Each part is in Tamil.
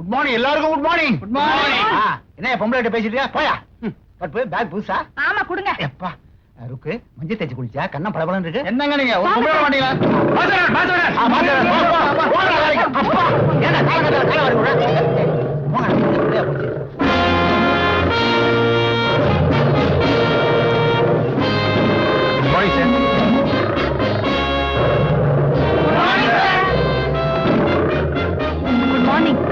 குட் மார்னிங் எல்லாருக்கும். Good morning. Good morning. என்ன பொம்பளை பேசிட்டியா? போயா. பட் பேக் புதுசா? ஆமா கொடுங்க. எப்பா ருக்கு மஞ்சள் தேய்ச்சி குளிச்சா கண்ணம் பளபளன்னு இருக்கு. என்னங்க நீங்க ஒரு பொம்பளை மாட்டீங்களா? Good morning. Good morning sir.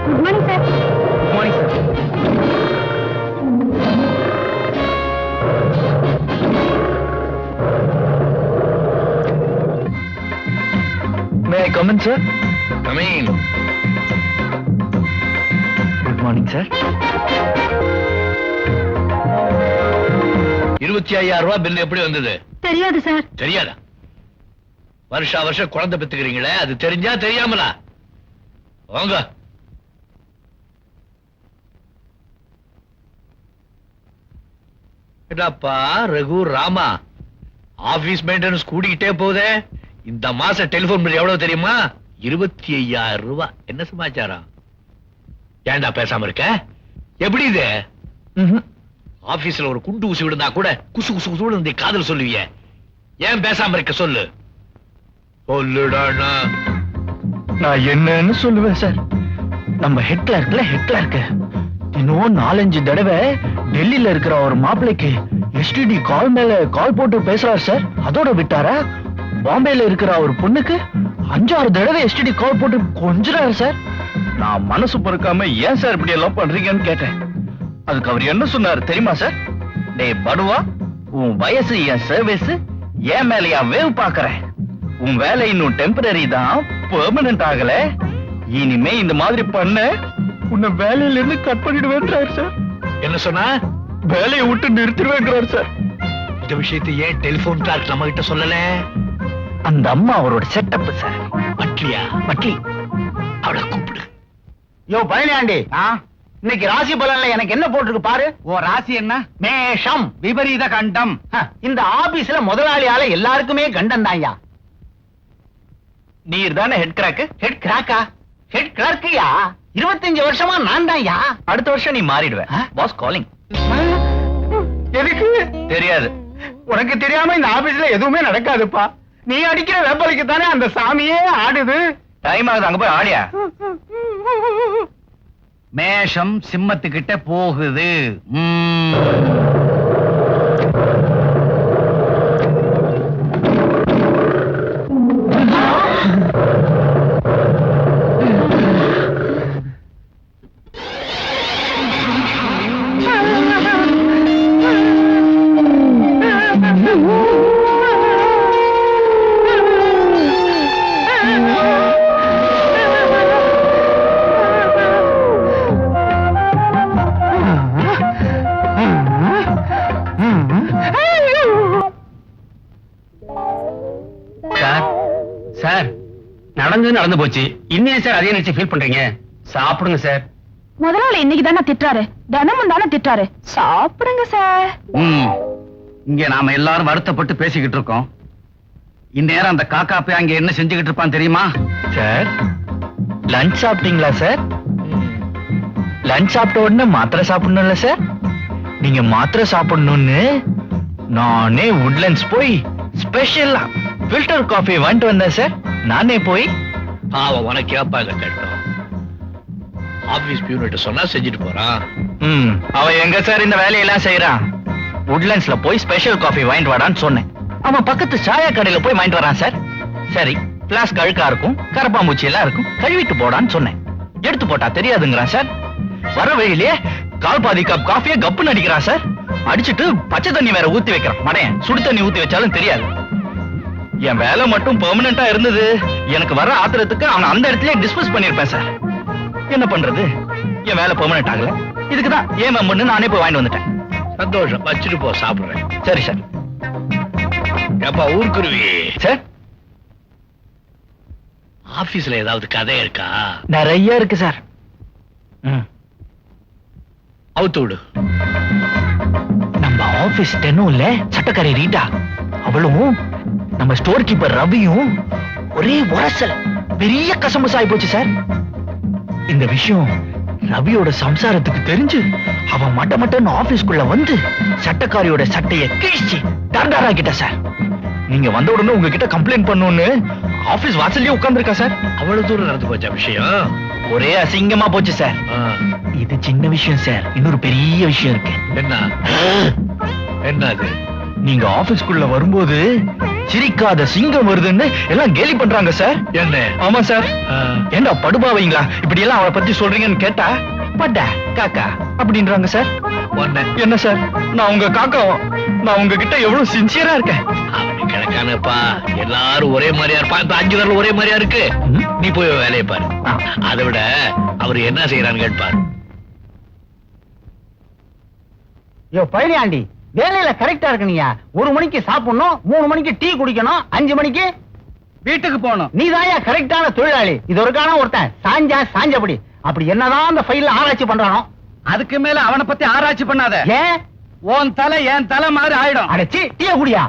Good morning sir. May I come in, sir? Come in. Good morning, sir. 25,000 ரூபாய் பில் எப்படி வந்தது? தெரியாது சார். தெரியாதா? வருஷம் குழந்தை பெத்துக்கிறீங்களே, அது தெரிஞ்சா தெரியாமலா? வாங்க. என்னப்பா ரகு ராமா, ஆபீஸ் மெயின்டெனன்ஸ் கூடிக்கிட்டே போதே. இந்த மாசம் டெலிபோன் பில் எவ்வளவு தெரியுமா? 25,000 ரூபாய். என்ன சமாச்சாரம்? ஏன்டா பேசாம இருக்க? எப்படி இது? ஆபீஸ்ல ஒரு குண்டு ஊசி விடுந்தா கூட குசு குசு குசு காதல் சொல்லுவிய, ஏன் பேசாம இருக்க? சொல்லு சொல்லுடா. நான் என்னன்னு சொல்லுவேன் சார். நம்ம ஹெட் கிளர்க் இன்னும் 4-5 தடவை டெல்லியில இருக்கிற ஒரு மாப்பிளைக்கு எஸ்டிடி கால் மேல கால் போட்டு பேசுறாரு சார். அதோட விட்டாரா? பாம்பேல இருக்கிற ஒரு பொண்ணுக்கு 5-6 தடவை எஸ்டிடி கால் போட்டு கொஞ்சறாரு சார். நான் மனசு பொறுக்காம ஏன் சார் இப்படி எல்லாம் பண்றீங்கன்னு கேட்டேன். அதுக்கு அவர் என்ன சொன்னாரு தெரியுமா சார்? டேய் படுவா, உன் வயசு என் சர்வீஸ், ஏன் மேலையா வேவ் பாக்குறேன். உன் வேலை இன்னும் டெம்பரரி தான், பெர்மனன்ட் ஆகல. இனிமே இந்த மாதிரி பண்ண உன்னை வேலையில இருந்து கட் பண்ணிடுவேன்றாரு சார். என்ன சொன்னா? வேலையை விட்டு நிறுத்திடுவேன்றாரு சார். இந்த விஷயத்தை ஏன் டெலிபோன் கிளார்க் நம்ம கிட்ட சொல்லல? அந்த அம்மா அவரோட செட்டப் சார். பட்லியா? பட்லி, அவளை கூப்பிடு. யோ பழனியாண்டி, இன்னைக்கு ராசி பலன்ல எனக்கு என்ன போட்டிருக்கு பாரு. ஓ ராசி என்ன? மேஷம். விபரீத கண்டம். இந்த ஆபீஸ்ல முதலாளியால எல்லாருக்குமே கண்டம் தான்யா. நீர் தானே ஹெட் கிராக். ஹெட் கிராக்கா? ஹெட் கிளர்க்கியா? 25 வருஷமா நான் தான்யா. அடுத்த வருஷம் நீ மாறிடுவேன். Pass calling. எதுக்கு தெரியாது. உனக்கு தெரியாம இந்த ஆபீஸ்ல எதுவுமே நடக்காதுப்பா. நீ அடிக்கிற வெப்பலைக்கு தானே அந்த சாமியே ஆடுது. டைம் ஆகுது, அங்க போய் ஆடியா. மேஷம் சிம்மத்துக்கிட்ட போகுது. சார் நடந்தது நடந்து போச்சு. இன்னும் சார் அதே நினைச்சு ஃபீல் பண்றீங்க? சாப்பிடுங்க சார். முதலாளி இன்னைக்கு தானே திட்டாரு, தினமும் தானே திட்டாரு. சாப்பிடுங்க சார். இங்க நாம எல்லாரும் வருத்தப்பட்டு பேசிக்கிட்டு இருக்கோம். இந்நேரம் அந்த காக்கா போய் அங்க என்ன செஞ்சுக்கிட்டு இருப்பான் தெரியுமா? சார் லஞ்ச் சாப்பிட்டீங்களா சார்? லஞ்ச் சாப்பிட்ட உடனே மாத்திரை சாப்பிடணும்ல சார்? நீங்க மாத்திரை சாப்பிடணும்னு நானே வுட்லண்ட்ஸ் போய் ஸ்பெஷலா ஃபில்டர் காஃபி வாங்கிட்டு வந்தேன் சார். நானே போய். அவன் உனக்கு ஏப்பா இதை கேட்டோம்? ஆபீஸ் பியூனிட்ட சொன்னா செஞ்சுட்டு போறான். அவன் எங்க சார் இந்த வேலையெல்லாம் செய்யறான்? வுட்லண்ட்ஸ்ல போய் ஸ்பெஷல் காஃபி வாங்கிட்டு வாடான்னு சொன்னேன். அவன் பக்கத்து சாயா கடையில போய் வாங்கிட்டு வரான் சார். சரி கிளாஸ் கழுக்கா இருக்கும், கரப்பாம்பூச்சி எல்லாம் இருக்கும், கழுவிட்டு போடான்னு சொன்னேன். எடுத்து போட்டா தெரியாதுங்கிறான் சார். வர வழியிலேயே கால் பாதி கப் காஃபியை கப்புன்னு அடிக்கிறான் சார். அடிச்சுட்டு பச்சை தண்ணி வேற ஊத்தி வைக்கிறான். மடையன் சுடு தண்ணி ஊத்தி வச்சாலும் தெரியாது. என் வேலை மட்டும் பெர்மனண்டா இருந்தது. எனக்கு வர ஆத்திரத்துக்கு அவன் அந்த இடத்துல டிஸ்பஸ் பண்ணிருப்பேன் சார். என்ன பண்றது? என் வேலை பெர்மனண்ட் ஆகல. இதுக்குதான் ஏன் மெம்பர்னு நானே போய் வாங்கிட்டு வந்துட்டேன். சந்தோஷம், வச்சுட்டு போ, சாப்பிடுறேன். சரி சார். ஏப்பா ஊர்க்குருவி சார் ஆபீஸ்ல ஏதாவது கதை இருக்கா? நிறைய இருக்கு சார். அவுத்து விடு. நம்ம ஆபீஸ் டென்னும் இல்ல சட்டக்காரி ரீட்டா, அவளும் நம்ம ஸ்டோர் கீப்பர் ரவியும் ஒரே உரசல் பெரிய கசமுசா ஆகி போச்சு சார். இந்த விஷயம் ரவியோட சம்சாரத்துக்கு தெரிஞ்சு அவன் மட்டன்னு ஆபீஸ்க்குள்ள வந்து சட்டக்காரியோட சட்டைய கிழிச்சு டர்டாராக்கிட்ட சார். நீங்க வந்த உடனே உங்ககிட்ட கம்ப்ளைண்ட் பண்ணணும்னு ஆபீஸ் வாசல்லயே உட்கார்ந்திருக்கா சார். அவ்வளவு தூரம் நடந்து போச்சா விஷயம்? ஒரே அசிங்கமா போச்சு சார். இது சின்ன விஷயம் சார், இன்னொரு பெரிய விஷயம் இருக்கு. என்ன அது? நீங்க ஆபீஸ்க்குள்ள வரும்போது சிரிக்காத சிங்கம் வருதுன்னு எல்லாம் கேலி பண்றாங்க சார். என்ன? ஆமா சார். ஏண்டா படுபாவீங்களா இப்படி எல்லாம் அவளை பத்தி சொல்றீங்கன்னு கேட்டா பட்டா காக்கா அப்படின்றாங்க சார். என்ன சார், நான் உங்க காக்கா, நான் உங்ககிட்ட எவ்வளவு சின்சியரா இருக்கேன். கிடக்கானப்பா, எல்லாரும் ஒரே மாதிரியா இருப்பா. இப்ப 5 பேர்ல ஒரே மாதிரியா இருக்கு. நீ போய் வேலையை பாரு. அதை விட அவர் என்ன செய்யறான்னு கேட்பாரு. யோ பழனியாண்டி, வேலையில கரெக்டா இருக்கணியா. 1 மணிக்கு சாப்பிடணும், 3 மணிக்கு டீ குடிக்கணும், 5 மணிக்கு வீட்டுக்கு போகணும். நீதாயா கரெக்டான தொழிலாளி. இது ஒருக்கான ஒருத்தன் சாஞ்சபடி அப்படி என்னதான் அந்த ஃபைல்ல ஆராய்ச்சி பண்றானோ. அதுக்கு மேல அவனை பத்தி ஆராய்ச்சி பண்ணாத. ஏன்? உன் தலை என் தலை மாதிரி ஆயிடும். அடைச்சி டீய குடியா.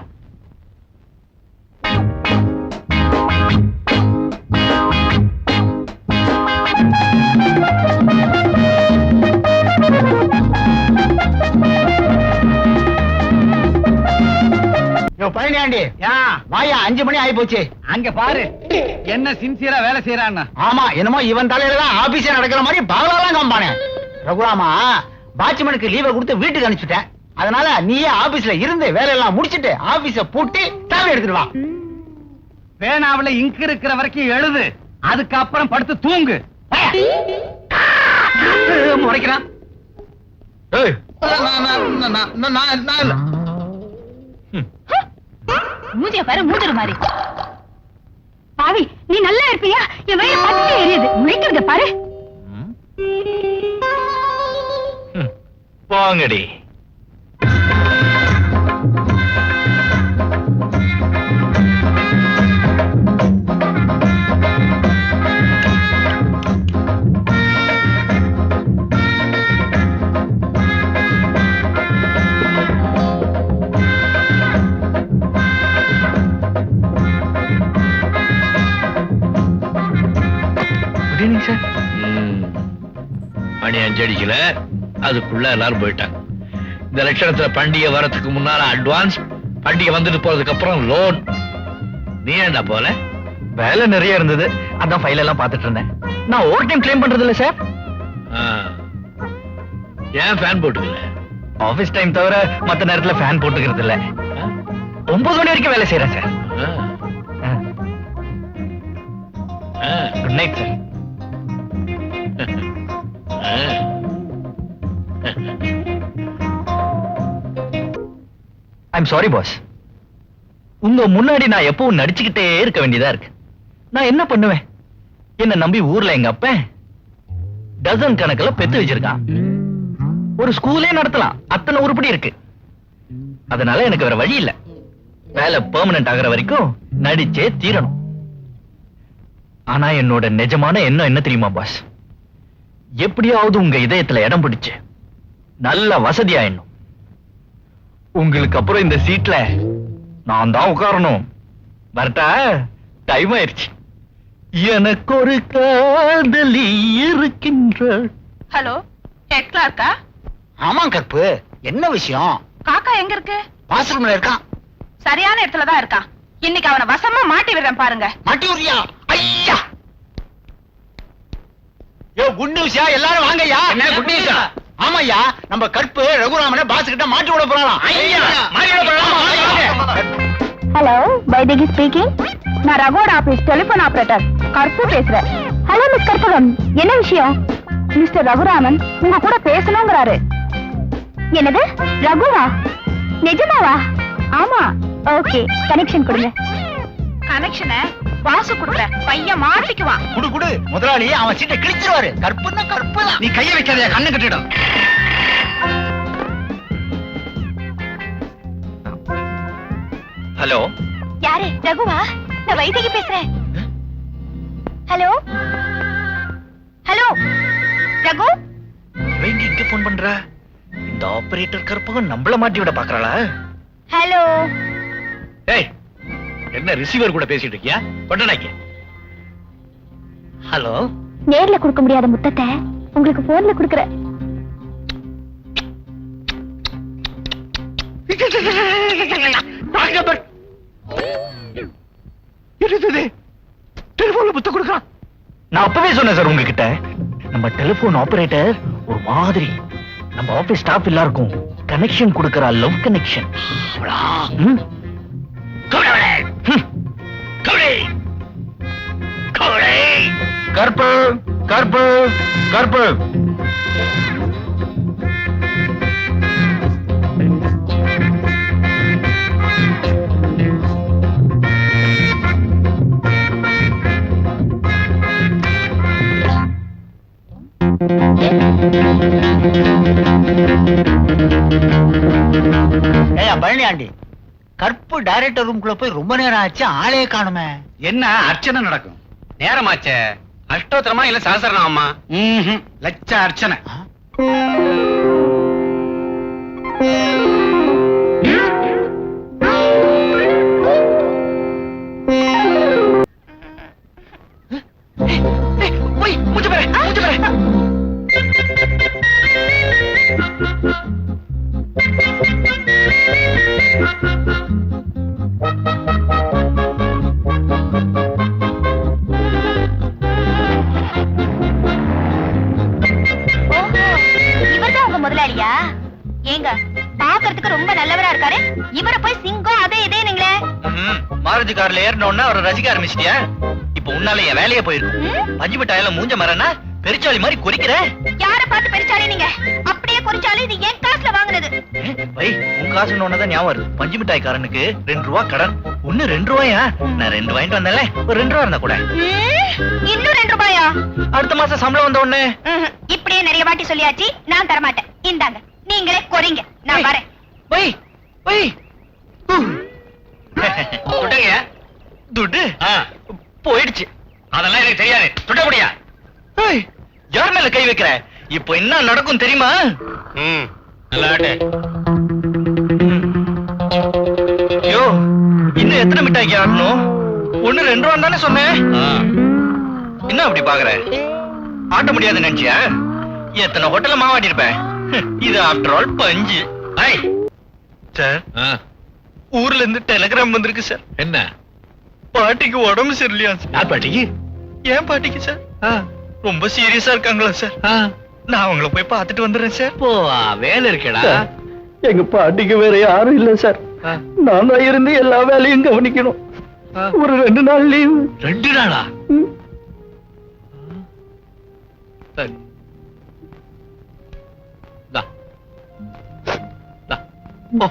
பழனியாண்டி, வாயா, 5 மணி ஆயி போச்சு. அங்க பாரு என்ன சின்சியரா வேலை செய்யறான்னு. ஆமா, என்னமோ இவன் தலையில தான் ஆபீஸே நடக்கிற மாதிரி பகலாம் காம்பானே. ரகுராமா, வாட்ச்மேனுக்கு லீவை கொடுத்து வீட்டுக்கு அனுப்பிச்சுட்டேன். அதனால நீயே ஆபீஸ்ல இருந்து வேலையெல்லாம் முடிச்சிட்டு ஆபீஸ பூட்டி சாவி எடுத்துட்டு வா. பேனாவுல இங்கு இருக்கிற வரைக்கும் எழுது, அதுக்கப்புறம் படுத்து தூங்கு. முறைக்கிறான். மூஞ்சிய பாரு, மூஞ்சிரு மாதிரி. பாவி, நீ நல்லா இருப்பியா? என் வயிறு பத்தி எரியுது. முளைக்கிறத பாரு. போங்கடி. மணி 5 அடிக்கல, அதுக்குள்ள எல்லாரும் போயிட்டாங்க. இந்த லட்சணத்துல பண்டிகை வரதுக்கு முன்னால அட்வான்ஸ், பண்டிகை வந்துட்டு போறதுக்கு அப்புறம் லோன். நீ என்ன போல? வேலை நிறைய இருந்தது, அதான் ஃபைல் எல்லாம் பார்த்துட்டு இருந்தேன். நான் ஓவர் டைம் கிளைம் பண்றது இல்ல சார். ஏன் ஃபேன் போட்டுக்கல? ஆபீஸ் டைம் தவிர மத்த நேரத்துல ஃபேன் போட்டுக்கிறது இல்ல. 9 மணி வரைக்கும் வேலை செய்யறேன் sir. Good night sir. I'm sorry boss. உங்க முன்னாடி நான் எப்பவும் நடிச்சுக்கிட்டே இருக்க வேண்டியதா இருக்கு. நான் என்ன பண்ணுவேன்? என்ன நம்பி ஊர்ல எங்க அப்ப டசன் கணக்குல பெத்து வச்சிருக்கான். ஒரு ஸ்கூலே நடத்தலாம், அத்தனை உருப்படி இருக்கு. அதனால எனக்கு வேற வழி இல்ல. வேலை பெர்மனன்ட் ஆகிற வரைக்கும் நடிச்சே தீரணும். ஆனா என்னோட நிஜமான எண்ணம் என்ன தெரியுமா பாஸ்? எப்படியாவது உங்க இதயத்துல இடம் பிடிச்சு நல்ல வசதியாயிடணும். உங்களுக்கு அப்புறம் இந்த சீட்ல நான் தான் உட்காரணும். வரட்டா? டைம் ஆயிருச்சு. எனக்கு ஒரு காதலி இருக்கின்ற. ஹலோ, ஹெட் கிளார்க்கா? ஆமா கற்பு, என்ன விஷயம்? காக்கா எங்க இருக்கு? பாத்ரூம்ல இருக்கான். சரியான இடத்துல தான் இருக்கான். இன்னைக்கு அவனை வசமா மாட்டி விடுறேன் பாருங்க. மாட்டி விடுறியா? ஐயா, யோ குட் நியூஸ்யா, எல்லாரும் வாங்கய்யா. என்ன good news ஆ? ஆமாய்யா, நம்ம கற்பு ரகுராமனை பாஸ் கிட்ட மாட்டி விட போறான். Hello, Vaidehi speaking. நான் ரகுவோட ஆபீஸ் டெலிபோன் ஆபரேட்டர் கற்பு பேசுறேன். ஹலோ மிஸ் கற்பகம், என்ன விஷயம்? மிஸ்டர் ரகுராமன் உங்க கூட பேசணுங்கிறாரு. என்னது, ரகுவா? நிஜமாவா? ஆமா. ஓகே, கனெக்ஷன் கொடுங்க. கனெக்ஷனை வாசு கொடுக்குற. பையன் மாட்டிக்குவான். குடு குடு, முதலாளி அவன் சீட்டை கிழிச்சிருவாரு. கற்புன்னா கற்பு தான். நீ கைய வைக்காத, கண்ணு கட்டிடும். ஹலோ, யாரு? ரகுவா? நான் வைதேகி பேசுறேன். Hello hello, Raghu? இவங்க இங்க போன் பண்ற. இந்த ஆபரேட்டர் கற்பகம் நம்மள மாட்டி விட பாக்குறாளா? ஹலோ. ஏய், என்ன ரிசீவர் கூட பேசிட்டு இருக்கியா? பட்டனாக்கி. ஹலோ. நேர்ல கொடுக்க முடியாத முத்தத்தை உங்களுக்கு போன்ல கொடுக்கறேன். டெலிபோன்ல முத்த கொடுக்கலாம். நான் அப்பவே சொன்னேன் சார் உங்ககிட்ட, நம்ம டெலிபோன் ஆபரேட்டர் ஒரு மாதிரி நம்ம ஆபீஸ் ஸ்டாஃப் எல்லாருக்கும் கனெக்ஷன் கொடுக்கறா, லவ் கனெக்ஷன். கற்பு கற்பு கற்பு. ஏயா பழனி ஆண்டி, கற்பு டைரக்டர் ரூம்குள்ள போய் ரொம்ப நேரம் ஆச்சு, ஆளே காணுமே. என்ன அர்ச்சனை நடக்கும்? நேரமாச்சே. அஷ்டோத்திரமா இல்ல சஹஸ்ரநாமமா? லட்ச அர்ச்சனை. இவர்தான் உங்க முதலாளியா? ஏங்க பாக்குறதுக்கு ரொம்ப நல்லவரா இருக்காரு, இவரை போய் சிங்கம் அதே இதே நீங்களே. மாருதி கார்ல ஏறினோன்னா அவரை ரசிக்க ஆரம்பிச்சிட்டியா? இப்ப உன்னால என் வேலையே போயிருக்கு. பஞ்சு மிட்டாயில மூஞ்ச மரனா பெருச்சாளி மாதிரி குறிக்கிற. யார பார்த்து பெருச்சாலே நீங்க? அப்படியே குறிச்சாலும் இது என் காசுல வாங்குனது. வை, உன் காசுன்னு ஒன்னதான் ஞாபகம் வருது. பஞ்சு மிட்டாய்க்காரனுக்கு 2 ரூபா கடன். ஒண்ணு 2 ரூபாயா? நான் 2 வாங்கிட்டு வந்தேன்ல, ஒரு 2 ரூபா இருந்தா கூட. இன்னும் 2 ரூபாயா? அடுத்த மாசம் சம்பளம் வந்த உடனே. இப்படியே நிறைய வாட்டி சொல்லியாச்சு, நான் தரமாட்டேன். இந்தாங்க, நீங்களே கொறீங்க, நான் வரேன். வை வை. துட்டங்க. துட்டு போயிடுச்சு. அதெல்லாம் எனக்கு தெரியாது. துட்ட முடியா? யார் மேல கை வைக்கிற? இப்போ என்ன நடக்கும் தெரியுமா? ஐயோ, இன்னும் எத்தனை மிட்டாய்க்கு ஆடணும்? ஒண்ணு 2 ரூபா தானே சொன்னேன். என்ன அப்படி பாக்குற? ஆட்ட முடியாது நினைச்சியா? எத்தனை ஹோட்டல்ல மாவாட்டி இருப்பேன். இது ஆஃப்டர் ஆல் பஞ்சு. சார், ஊர்ல இருந்து டெலிகிராம் வந்திருக்கு சார். என்ன? பாட்டிக்கு உடம்பு சரியில்லையா சார்? யார் பாட்டிக்கு? ஏன் பாட்டிக்கு சார்? ரொம்ப சீரியஸா இருக்காங்களா சார்? நான் அவங்கள போய் பார்த்துட்டு வந்துடுறேன் சார். போ, வேலை இருக்கேடா. எங்க பாட்டிக்கு வேற யாரும் இல்ல சார். நான் தான் இருந்து எல்லா வேலையும் கவனிக்கணும். ஒரு 2 நாள் லீவு. 2 நாளா? சரி. தா. தா. போ.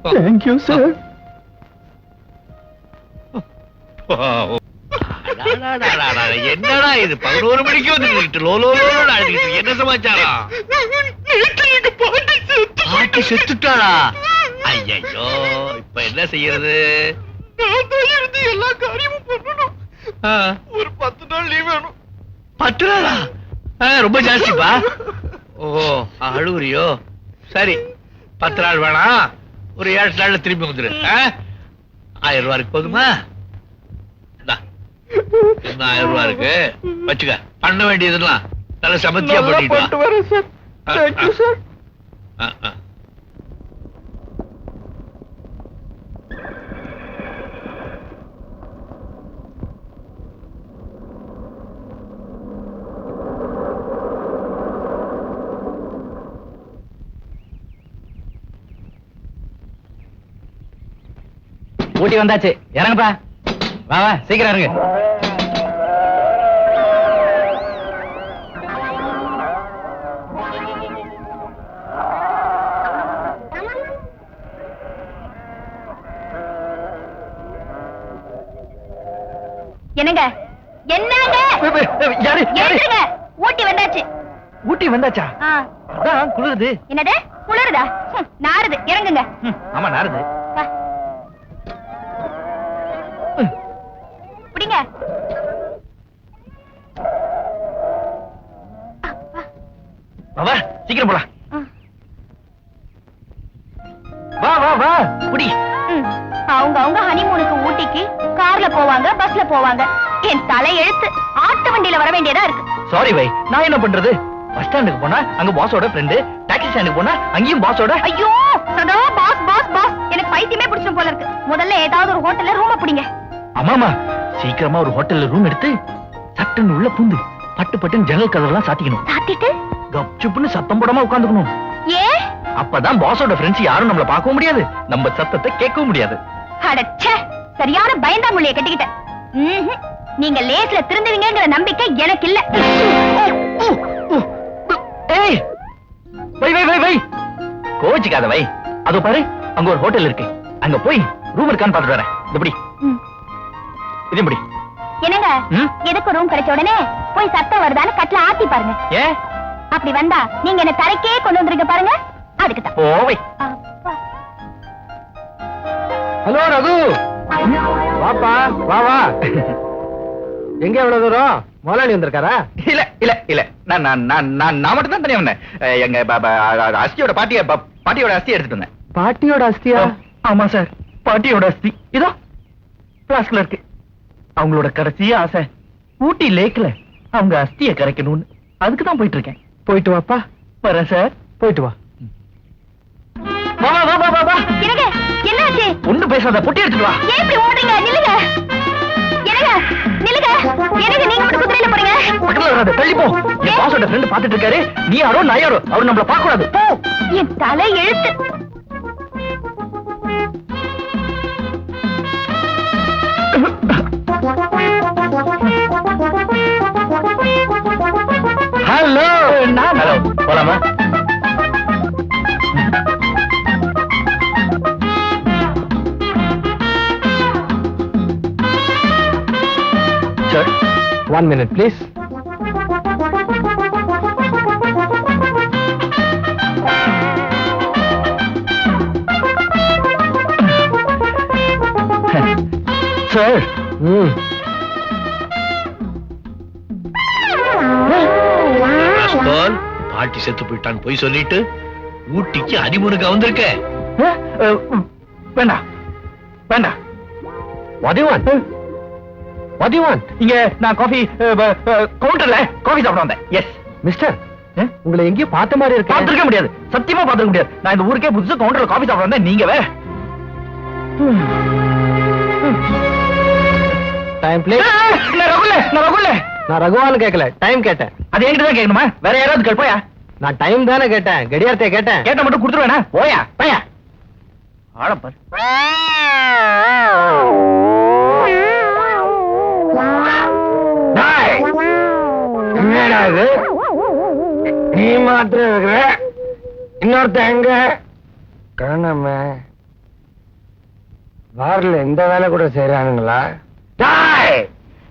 போ. Thank you sir. என்னடா இது 11 மணிக்கு வந்து லோலோலோன்னு அழுதுகிட்டு, என்ன சமாச்சாரம்? பாட்டி செத்துட்டாளா? ஐயோ, இப்ப என்ன செய்யறது? எல்லா காரியமும் பண்ணணும். ஒரு 10 நாள் லீவ் வேணும். 10 நாளா? ரொம்ப ஜாஸ்திப்பா. ஓ, அழுகுறியோ? சரி, 10 நாள் வேணாம், ஒரு 7 நாள்ல திரும்பி வந்துரு. 1000 ரூபாய்க்கு போதுமா? என்ன 1000 ரூபாய் இருக்கு, வச்சுக்க. பண்ண வேண்டியதெல்லாம் நல்ல சமத்தியா பண்ணிட்டு வரேன் சார். Thank you sir. ஊட்டி வந்தாச்சு, இறங்குப்பா. வா வா, சீக்கிரம் இறங்கு. என்னங்க என்னங்க? யாரு யாரு? ஏறுங்க, ஊட்டி வந்தாச்சு. ஊட்டி வந்தாச்சா? அதான் குளிருது. என்னது குளிருதா? நாறுது, இறங்குங்க. ஆமா, நாருது. வா. புடிங்க. வா, சீக்கிரம் போலாம். வா வா வா, புடி. அவங்க ஹனிமூனுக்கு ஊட்டிக்கு, பஸ்ல போவாங்க. என் தலை எழுத்து ஆட்டு வண்டியில வர வேண்டியதா இருக்கு. சாரி வை, நான் என்ன பண்றது? பஸ் ஸ்டாண்டுக்கு போனா அங்க பாஸோட ஃப்ரெண்டு, டாக்ஸி ஸ்டாண்டுக்கு போனா அங்கேயும் பாஸோட. ஐயோ சதா பாஸ் பாஸ் பாஸ், எனக்கு பைத்தியமே பிடிச்சும் போல இருக்கு. முதல்ல ஏதாவது ஒரு ஹோட்டல்ல ரூம் பிடிங்க. ஆமாமா, சீக்கிரமா ஒரு ஹோட்டல்ல ரூம் எடுத்து சட்டுன்னு உள்ள பூந்து பட்டு பட்டுன்னு ஜன்னல் கதவெல்லாம் சாத்திக்கணும். சாத்திட்டு கப்சுப்புன்னு சத்தம் போடாம உட்காந்துக்கணும். ஏ அப்பதான் பாஸோட ஃப்ரெண்ட்ஸ் யாரும் நம்மள பார்க்கவும் முடியாது, நம்ம சத்தத்தை கேட்கவும் முடியாது. அடச்சே, சரியான பயந்தாங்குழிய கட்டிக்கிட்ட. நீங்க லேஸ்ல திருந்துவீங்கங்கிற நம்பிக்கை எனக்கு இல்ல. ஏய், வை வை வை வை, கோச்சிக்காத வை. அதோ பாரு, அங்க ஒரு ஹோட்டல் இருக்கு, அங்க போய் ரூம் இருக்கான்னு பாத்துட்டு வரேன். இப்படி இது இப்படி. என்னங்க, எதுக்கு ரூம் கிடைச்ச உடனே போய் சத்தம் வருதான்னு கட்ல ஆத்தி பாருங்க. ஏன் அப்படி வந்தா நீங்க என்ன தரைக்கே கொண்டு வந்திருக்க பாருங்க, அதுக்கு தான். போவை. ஹலோ ரகு, வாப்பா வா வா. எங்க எவ்வளவு தூரம்? முதலாளி வந்திருக்காரா? இல்ல இல்ல இல்ல, நான் நான் நான் நான் நான் மட்டும் தான் தனியா வந்தேன். எங்க அஸ்தியோட பாட்டியோட அஸ்தி எடுத்துட்டு வந்தேன். பாட்டியோட அஸ்தியா? ஆமா சார், பாட்டியோட அஸ்தி இதோ பிளாஸ்க்ல இருக்கு. அவங்களோட கடைசி ஆசை ஊட்டி லேக்ல அவங்க அஸ்தியை கரைக்கணும்னு, அதுக்கு தான் போயிட்டு இருக்கேன். போயிட்டு வாப்பா. வரேன் சார். போயிட்டு வா. வா வா வா வா வா. என்னங்க, என்னாச்சு? ஒண்ணு பேசாத, பொட்டி எடுத்துட்டு வா. ஏன் இப்படி ஓடுறீங்க? நில்லுங்க. என்னங்க, நில்லுங்க. என்னங்க நீங்க மட்டும் குதிரையில போறீங்க? பக்கத்துல வராத, தள்ளி போ. என் பாஸோட ஃப்ரெண்ட் பாத்துட்டு இருக்காரு, நீ யாரோ நான் யாரோ, அவர் நம்மள பார்க்க கூடாது. போ. என் தலை எழுத்து. ஹலோ. ஹலோ, போலாமா? Sir, 1 minute please. சார். பாட்டி செத்து போயிட்டான் போய் சொல்லிட்டு ஊட்டிக்கு ஹனிமூனுக்கு வந்திருக்க. வேண்டாம் வேண்டாம். What do you want? What do you want? இங்க நான் காஃபி கவுண்டர்ல காஃபி சாப்பிட வந்தேன். எஸ் மிஸ்டர், உங்களை எங்கேயும் பார்த்த மாதிரி இருக்கு. பார்த்திருக்க முடியாது, சத்தியமா பார்த்திருக்க முடியாது. நான் இந்த ஊருக்கே புதுசு கவுண்டர்ல காஃபி சாப்பிட வந்தேன், நீங்க வேற. Time please. நான் ரகுவான்னு கேட்கல, டைம் கேட்டேன். அது என்கிட்ட தான் கேட்கணுமா? வேற யாராவது கேள். போயா. நான் டைம் தானே கேட்டேன், கடியாரத்தை கேட்டேன். கேட்ட மட்டும் கொடுத்துருவேனா? போயா போயா. ஆடப்பார். என்னடா இது? நீ மாத்திரம் இருக்கிற, இன்னொருத்த எங்க காணாம? பார்ல எந்த வேலை கூட செய்யறானுங்களா?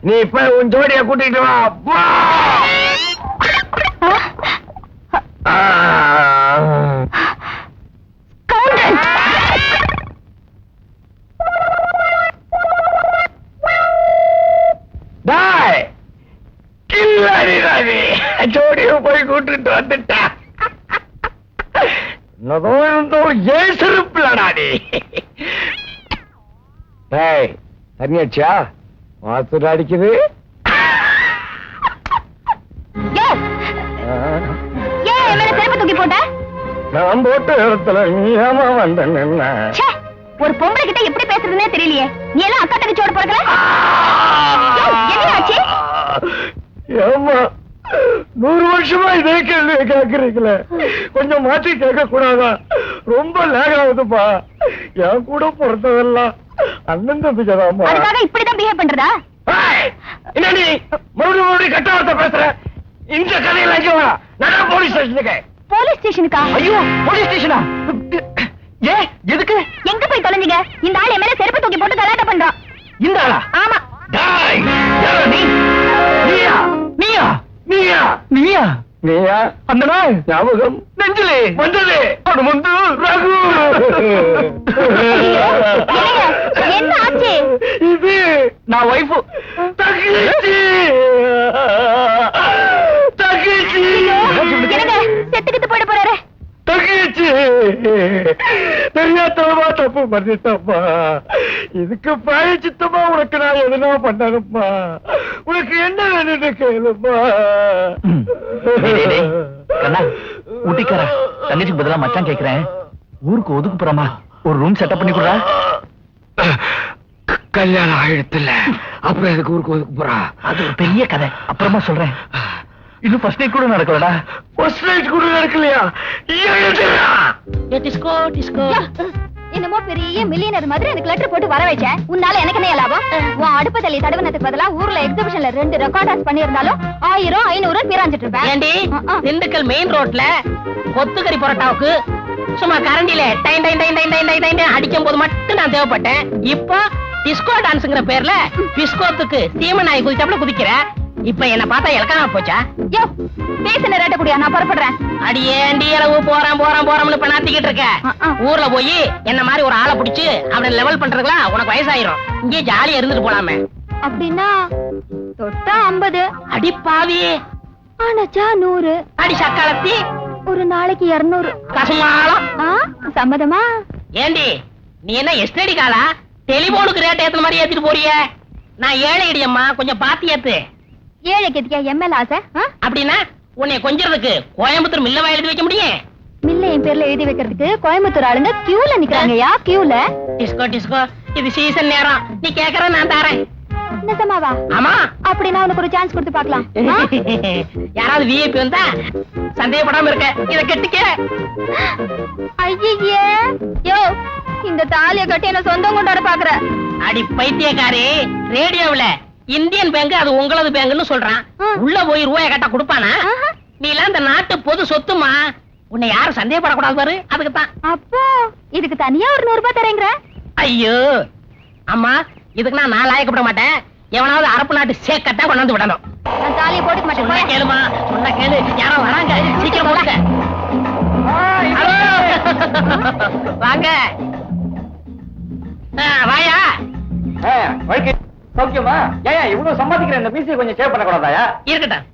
நீ இப்ப உன் ஜோடிய கூட்டிட்டு வா. போ. ஜோடிய போய் கூட்டிட்டு வந்துட்டா. ஏன் செருப்புலடா நீ? தனியாச்சா மாசுட அடிக்குது. நான் போட்ட இடத்துல நீ ஏமா வந்த? ஒரு பொம்பளை கிட்ட எப்படி பேசுறதுன்னே தெரியலையே. நீ எல்லாம் அக்கா தங்கச்சியோட பிறக்கல? என்னாச்சு? ஏமா 100 வருஷமா இதே கேள்வியை கேட்கறீங்களே, கொஞ்சம் மாற்றி கேட்க கூடாதா? ரொம்ப லேக் ஆகுதுப்பா. என் கூட பிறந்ததெல்லாம் அண்ணன் தம்பிக்கதாமா. அதுக்காக இப்படிதான் பிஹேவ் பண்றதா? என்ன நீ மறுபடியும் கட்ட வார்த்தை பேசுற? இந்த கதையில எங்க வா? நான் போலீஸ் ஸ்டேஷனுக்கு. போலீஸ் ஸ்டேஷனுக்கா? ஐயோ, போலீஸ் ஸ்டேஷனா? ஏ எதுக்கு? எங்க போய் தொலைஞ்சீங்க? இந்த ஆள் என் மேல செருப்பு தூக்கி போட்டு கலாட்டம் பண்றான். இந்த ஆளா? ஆமா. டாய், யாரா நீ? நீயா நீயா நீயா நீயா நீயா? அந்த நாள் ஞாபகம் நெஞ்சிலே வந்தது. அது வந்து ரகு. என்ன ஆச்சு? இது நான் வைஃபு. தகிச்சி தகிச்சி. என்னங்க செத்துக்கிட்டு போயிட போறாரு? தகிச்சி தெரியாதவா தப்பு தப்பு பண்ணிட்டப்பா. இதுக்கு பாய சித்தமா உனக்கு நான் எதுனா பண்ணணும்ப்பா. உனக்கு என்ன வேணும்னு கேளுப்பா. ஊட்டிக்கார தங்கச்சிக்கு பதிலா மச்சான் கேக்குறேன். ஊருக்கு ஒதுக்கு போறமா ஒரு ரூம் செட்டப் பண்ணி கொடுறா. கல்யாணம் ஆயிடுத்துல அப்புறம் எதுக்கு ஊருக்கு ஒதுக்கு போறா? அது ஒரு பெரிய கதை, அப்புறமா சொல்றேன். இன்னும் ஃபர்ஸ்ட் நைட் கூட நடக்கலடா. ஃபர்ஸ்ட் நைட் கூட நடக்கலையா? டிஸ்கோ டிஸ்கோ என்னமோ பெரிய மில்லியனர் மாதிரி எனக்கு லெட்டர் போட்டு வர வச்சேன். உன்னால எனக்கு என்ன லாபம்? உன் அடுப்பு தள்ளி தடவனத்துக்கு பதிலா ஊர்ல எக்ஸிபிஷன்ல 2 ரெக்கார்டர்ஸ் பண்ணியிருந்தாலும் 1000 500 பீராஞ்சிட்டு இருப்பேன். ஏண்டி திண்டுக்கல் மெயின் ரோட்ல கொத்துக்கறி பரோட்டாவுக்கு சும்மா கரண்டில டைன் டைன் டைன் டைன் டைன் டைன் டைன் அடிக்கும் போது மட்டும் நான் தேவைப்பட்டேன். இப்போ டிஸ்கோ டான்ஸ்ங்கிற பேர்ல பிஸ்கோத்துக்கு சீமநாய் குதிச்சாப்புல குதிக்கிற. இப்ப என்ன பார்த்தா இலக்காம போச்சா? யோ பேசின ரேட்ட கூடியா, நான் புறப்படுறேன். அடியேண்டி அளவு போறான் போறான் போறான்னு பண்ணாத்திக்கிட்டு இருக்க. ஊர்ல போய் என்ன மாதிரி ஒரு ஆளை பிடிச்சு அவனை லெவல் பண்றதுங்களா உனக்கு வயசாயிரும். இங்கே ஜாலியா இருந்துட்டு போலாமே. அப்படின்னா தொட்டா 50, அடி பாவி ஆனாச்சா 100, அடி சக்காலத்தி ஒரு நாளைக்கு 200. கசுமாலம். சம்மதமா? ஏண்டி நீ என்ன எஸ்டடி காலா? டெலிபோனுக்கு ரேட் ஏத்துன மாதிரி ஏத்திட்டு போறிய. நான் ஏழை இடியம்மா, கொஞ்சம் பாத்து ஏத்து. ஏழைக்கு எதுக்கியா எம்எல் ஆசை? அப்படின்னா உன்னை கொஞ்சறதுக்கு கோயம்புத்தூர் மில்லவா எழுதி வைக்க முடியும்? மில்ல என் பேர்ல எழுதி வைக்கிறதுக்கு கோயம்புத்தூர் ஆளுங்க கியூல நிக்கிறாங்கயா, கியூல. டிஸ்கோ டிஸ்கோ இது சீசன் நேரம், நீ கேக்குற நான் தரேன். நிஜமாவா? ஆமா. அப்படின்னா உனக்கு ஒரு சான்ஸ் கொடுத்து பார்க்கலாம். யாராவது விஐபி வந்தா சந்தேகப்படாம இருக்க, இத கெட்டிக்க. ஐயே யோ, இந்த தாலிய கட்டி என்ன சொந்தம் கொண்டாட பாக்குற? அடி பைத்தியக்காரி, ரேடியோவுல இந்தியன் பேங்க் அது உங்களது பேங்க்னு சொல்றான். உள்ள போய் ரூபாய் கட்ட கொடுப்பானா? நீ எல்லாம் இந்த நாட்டு பொது சொத்துமா, உன்னை யாரும் சந்தேகப்படக்கூடாது பாரு, அதுக்கு தான். அப்போ இதுக்கு தனியா ஒரு 100 ரூபாய் தரேங்கிற? ஐயோ அம்மா, இதுக்கு நான் லாயக்கப்பட மாட்டேன். எவனாவது அரப்பு நாட்டு சேக்கட்டா கொண்டாந்து விடணும். நான் தாலிய போட்டுக்க மாட்டேன். சொன்னா கேளுமா, சொன்னா கேளு. யாரோ வராங்க, சீக்கிரம் போங்க. வாங்க. வாயா. சௌக்கியமா? ஏன் இவ்வளவு சம்பாதிக்கிற இந்த பீஸை கொஞ்சம் சேவ் பண்ணக்கூடாதாயா? இருக்கட்டும்.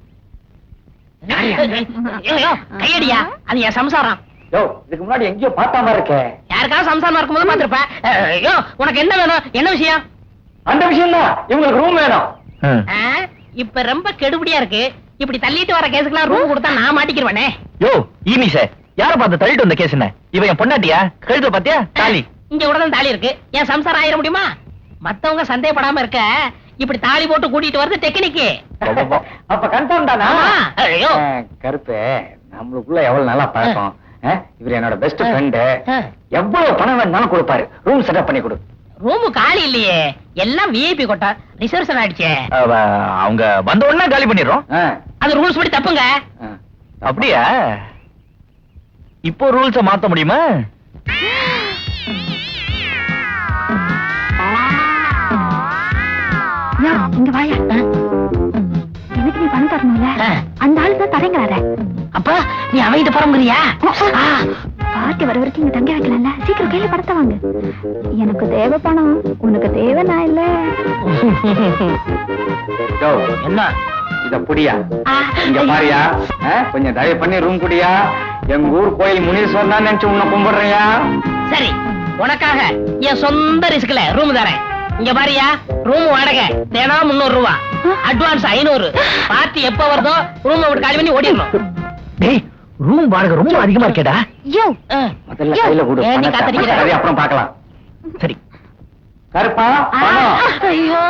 கையடியா, அது என் சம்சாரம். யோ, இதுக்கு முன்னாடி எங்கேயோ பார்த்த மாதிரி இருக்கே. யாருக்காவது சம்சாரமா இருக்கும்போது பாத்திருப்பேன். ஐயோ, உனக்கு என்ன வேணும்? என்ன விஷயம்? அந்த விஷயம் தான், இவங்களுக்கு ரூம் வேணும். இப்ப ரொம்ப கெடுபடியா இருக்கு. இப்படி தள்ளிட்டு வர கேஸுக்குலாம் ரூம் கொடுத்தா நான் மாட்டிக்கிறவனே. யோ ஈமி சார், யார பார்த்து தள்ளிட்டு வந்த கேஸ் என்ன? இவன் என் பொண்டாட்டியா? கழுத பாத்தியா? தாலி இங்க உடனே தாலி இருக்கு. என் சம்சாரம் ஆயிட முடியுமா? மத்தவங்க சந்தேகப்படாம இருக்க இப்படி தாலி போட்டு கூட்டிட்டு வரது டெக்னிக்கு. அப்ப கன்ஃபார்ம் தானா? ஐயோ கருப்பு, நம்மளுக்குள்ள எவ்வளவு நல்லா பழக்கம். இவர் என்னோட பெஸ்ட் ஃப்ரெண்டு. எவ்வளவு பணம் வேணாலும் கொடுப்பாரு. ரூம் செட்டப் பண்ணி கொடு. ரூமு காலி இல்லையே, எல்லாம் விஐபி கொட்டா, ரிசர்வேஷன் ஆயிடுச்சே. அவங்க வந்த உடனே காலி பண்ணிடுறோம். அது ரூல்ஸ் படி தப்புங்க. அப்படியா? இப்போ ரூல்ஸ மாத்த முடியுமா? இங்க வாயா. எனக்கு நீ பணம் தரணும்ல, அந்த ஆளு தான் தரங்கிறாரு. அப்ப நீ அவங்கிட்ட பரம்புறியா? பார்ட்டி வர வரைக்கும் இங்க தங்க வைக்கலாம்ல. சீக்கிரம் கையில படத்தை வாங்க. எனக்கு தேவை பணம், உனக்கு தேவை நான் இல்ல. என்ன இத புடியா? இங்க பாரியா, கொஞ்சம் தயவு பண்ணி ரூம் குடியா. எங்க ஊர் கோயில் முனீஸ்வரன் தான் நினைச்சு உன்னை கும்பிடுறியா? சரி, உனக்காக என் சொந்த ரிஸ்க்ல ரூம் தரேன். இங்க பாரியா, ரூம் வாடகை தினம் 300 ரூபா, அட்வான்ஸ் 500. பார்ட்டி எப்ப வருதோ ரூம் விட்டு காலி பண்ணி ஓடிடணும். டேய், ரூம் வாடகை ரொம்ப அதிகமா இருக்கேடா. யோ முதல்ல கையில கொடு. ஏன் நீ காத்திருக்கிற? சரி, அப்புறம் பார்க்கலாம். சரி கருப்பா, பணம் ஐயோ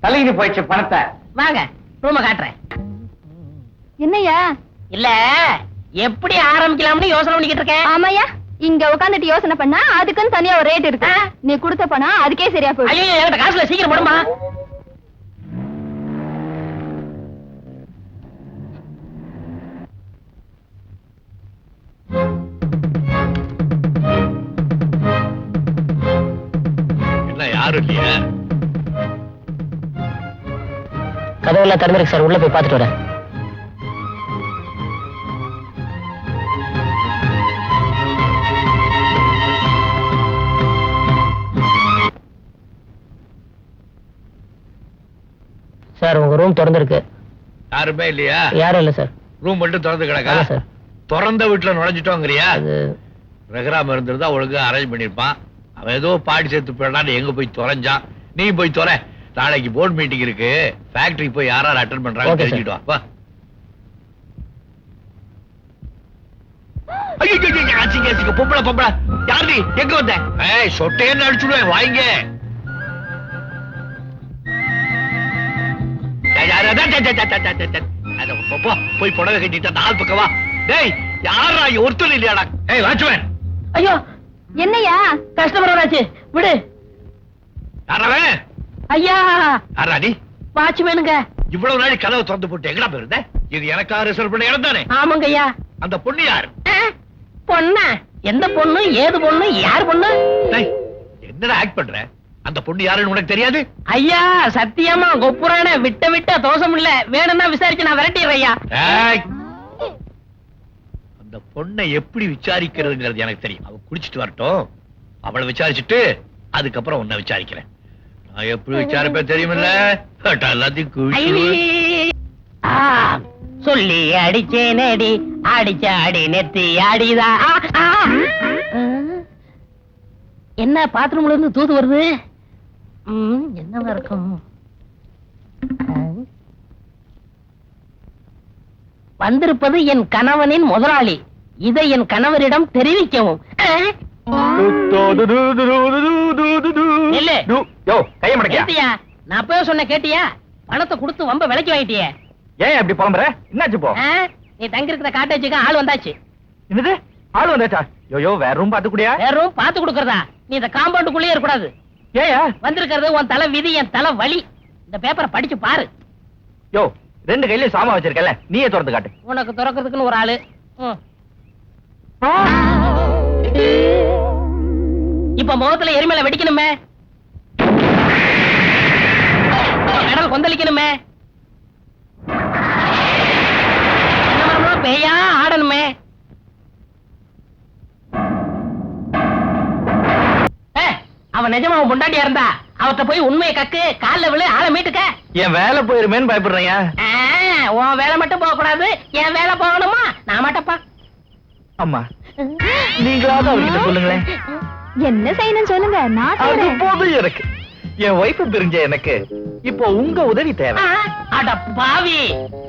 தலைக்கு போயிடுச்சு பணத்தை. வாங்க, ரூம காட்டுறேன். என்னையா? இல்ல எப்படி ஆரம்பிக்கலாம்னு யோசனை பண்ணிக்கிட்டு இருக்கேன். ஆமாயா, இங்க உட்காந்துட்டு யோசனை பண்ணா அதுக்குன்னு தனியா ஒரு ரேட் இருக்கு. நீ கொடுத்த பணம் அதுக்கே சரியா போயிடும். ஐயோ என்கிட்ட காசுல, சீக்கிரம் போடுமா. என்ன யாரும் இல்லையா? கதவெல்லாம் திறந்திருக்கு சார், உள்ள போய் பார்த்துட்டு வரேன். சார் உங்க ரூம் திறந்திருக்கு. யாருமே இல்லையா? யாரும் இல்ல சார். ரூம் மட்டும் திறந்து கிடக்கா? ஆமா சார். திறந்த வீட்டுல நுழைஞ்சிட்டோங்கிறியா? அது ரகுராம் இருந்திருந்தா ஒழுங்கா அரேஞ்ச் பண்ணிருப்பான். அவன் ஏதோ பாடி சேர்த்து போயிடான்னு எங்க போய் தொலைஞ்சான். நீ போய் தொலை. நாளைக்கு போர்டு மீட்டிங் இருக்கு. ஃபேக்டரி போய் யாராரு அட்டெண்ட் பண்றாங்க Okay, sir. தெரிஞ்சுட்டு வா. ஐயோ அசிங்க பொம்பளை யார் நீ? எங்க வந்த? ஏய் சொட்டேன்னு அடிச்சுடுவேன் வாங்க. போய் புடவை கட்டிட்ட நாள் பக்கவா. டேய் யாரா ஒருத்தர் இல்லையாடா? ஏய் வாட்ச்மேன் ஐயோ என்னையா? கஸ்டமர் வராச்சு, விடு. யாராவே? ஐயா யாரா நீ? வாட்ச்மேனுங்க. இவ்வளவு நாளை கதவை திறந்து போட்டு எங்கடா போயிருந்த? இது எனக்கா ரிசர்வ் பண்ண இடம் தானே? ஆமாங்க ஐயா. அந்த பொண்ணு யாரு? பொண்ணா? எந்த பொண்ணு, ஏது பொண்ணு, யார் பொண்ணு? டேய் என்னடா ஆக்ட் பண்ற? அந்த பொண்ணு யாருன்னு உனக்கு தெரியாது? ஐயா சத்தியமா கொப்புரான விட்ட தோஷம் இல்ல. வேணும்னா விசாரிச்சு நான் விரட்டிடுறேன் ஐயா. ஏய், அந்த பொண்ணை எப்படி விசாரிக்கிறதுங்கிறது எனக்கு தெரியும். அவ குடிச்சிட்டு வரட்டும், அவளை விசாரிச்சுட்டு அதுக்கப்புறம் உன்னை விசாரிக்கிறேன். நான் எப்படி விசாரிப்பேன் தெரியுமில்ல? எல்லாத்தையும் குடிச்சு ஆ, சொல்லி அடிச்சேனடி, அடிச்சாடி நெத்தி அடிதா. என்ன பாத்ரூம்ல இருந்து தூது வருது? என்னவா இருக்கும்? வந்திருப்பது என் கணவனின் முதலாளி. இதை என் கணவரிடம் தெரிவிக்கவும். நில்லு. யோ கைய மடக்கியா? கேட்டியா? நான் அப்பவே சொன்ன கேட்டியா? பணத்தை கொடுத்து வம்ப விலைக்கு வாங்கிட்டியே. ஏன் அப்படி புலம்புற? என்னாச்சு போ? நீ தங்கி இருக்கிற காட்டேஜுக்கு ஆள் வந்தாச்சு. என்னது ஆள் வந்தாச்சா? யோ வேற ரூம் பாத்துக்கூடியா? வேற ரூம் பாத்து கொடுக்கறதா? நீ இந்த காம்பவுண்டுக்குள்ளேயே இருக்கக்கூடாது. ஏயா வந்திருக்கிறது உன் தலை விதி, என் தலை வலி. இந்த பேப்பரை படிச்சு பாரு. யோ 2 கையிலயும் சாமா வச்சிருக்கல, நீயே திறந்து காட்டு. உனக்கு திறக்கிறதுக்குன்னு ஒரு ஆளு. இப்ப முகத்துல எரிமலை வெடிக்கணுமே, கடல் கொந்தளிக்கணுமே, பேயா ஆடணுமே. அவன் நிஜமா அவன் பொண்டாட்டியா இருந்தா அவட்ட போய் உண்மையை கக்கு, கால்ல விழு, ஆளை மீட்டுக்க. என் வேலை போயிருமேன்னு பயப்படுறேன். உன் வேலை மட்டும் போக கூடாது, என் வேலை போகணுமா? நான் மாட்டப்பா. அம்மா நீங்களாவது அவர்கிட்ட சொல்லுங்களேன். என்ன செய்யணும் சொல்லுங்க, நான் அது செய்றேன். போதும் எனக்கு. என் ஒய்ஃப் பிரிஞ்ச எனக்கு இப்போ உங்க உதவி தேவை. அட பாவி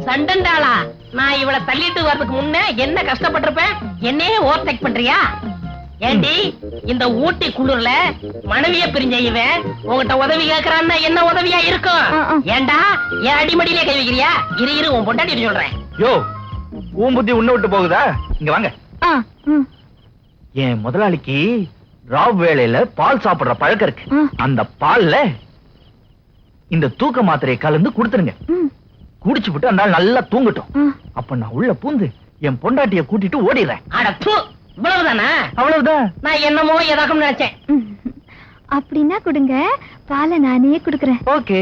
சண்டண்டாளா, நான் இவளை தள்ளிட்டு வர்றதுக்கு முன்ன என்ன கஷ்டப்பட்டிருப்பேன்? என்னையே ஓவர்டேக் பண்றியா? ஏண்டி இந்த ஊட்டி குளிர்ல மனைவிய பிரிஞ்ச இவன் உங்ககிட்ட உதவி கேக்குறான்னா என்ன உதவியா இருக்கும்? ஏண்டா என் அடிமடியிலே கை வைக்கிறியா? இரு உன் பொண்டாட்டி சொல்றேன். யோ உன் புத்தி உன்ன விட்டு போகுதா? இங்க வாங்க. என் முதலாளிக்கு ராவ் வேளையில பால் சாப்பிடுற பழக்கம் இருக்கு. அந்த பால்ல இந்த தூக்க மாத்திரையை கலந்து கொடுத்துருங்க. குடிச்சு விட்டு அந்த ஆள் நல்லா தூங்கட்டும். அப்ப நான் உள்ள பூந்து என் பொண்டாட்டிய கூட்டிட்டு ஓடிடுறேன். அட தூ, இவ்வளவுதானா? அவ்வளவுதான். நான் என்னமோ எதாக்கும் நினைச்சேன். அப்படின்னா கொடுங்க, பாலை நானே குடுக்கறேன். ஓகே.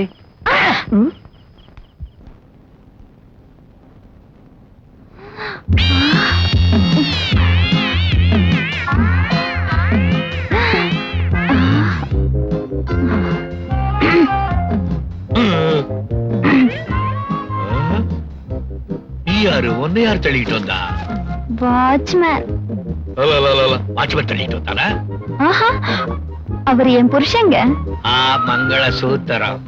நீ யாரு? ஒன்னு யார் தள்ளிட்டு வந்தா? வாட்ச்மேன். வாட்ச்மேன் தள்ளிட்டு வந்தானா? ஆஹா, அவர் என் புருஷங்க. மங்கள சூத்திரம்.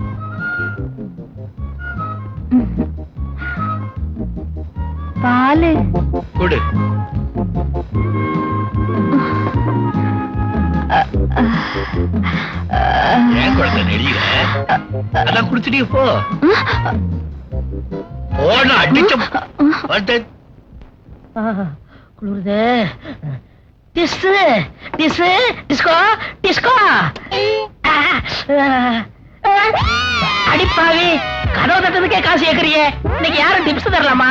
பாலு கொடு. ஏன் குழந்தை நெடியில? அதான் குடுத்துட்டீங்க போ. போன அடிச்ச குளிருது. டிஸ்ஸு டிஸ்ஸு டிஸ்கோ டிஸ்கோ. அடிப்பாவி, கதவு தட்டதுக்கே காசு ஏக்குறியே. இன்னைக்கு யாரும் டிப்ஸ் தரலாமா?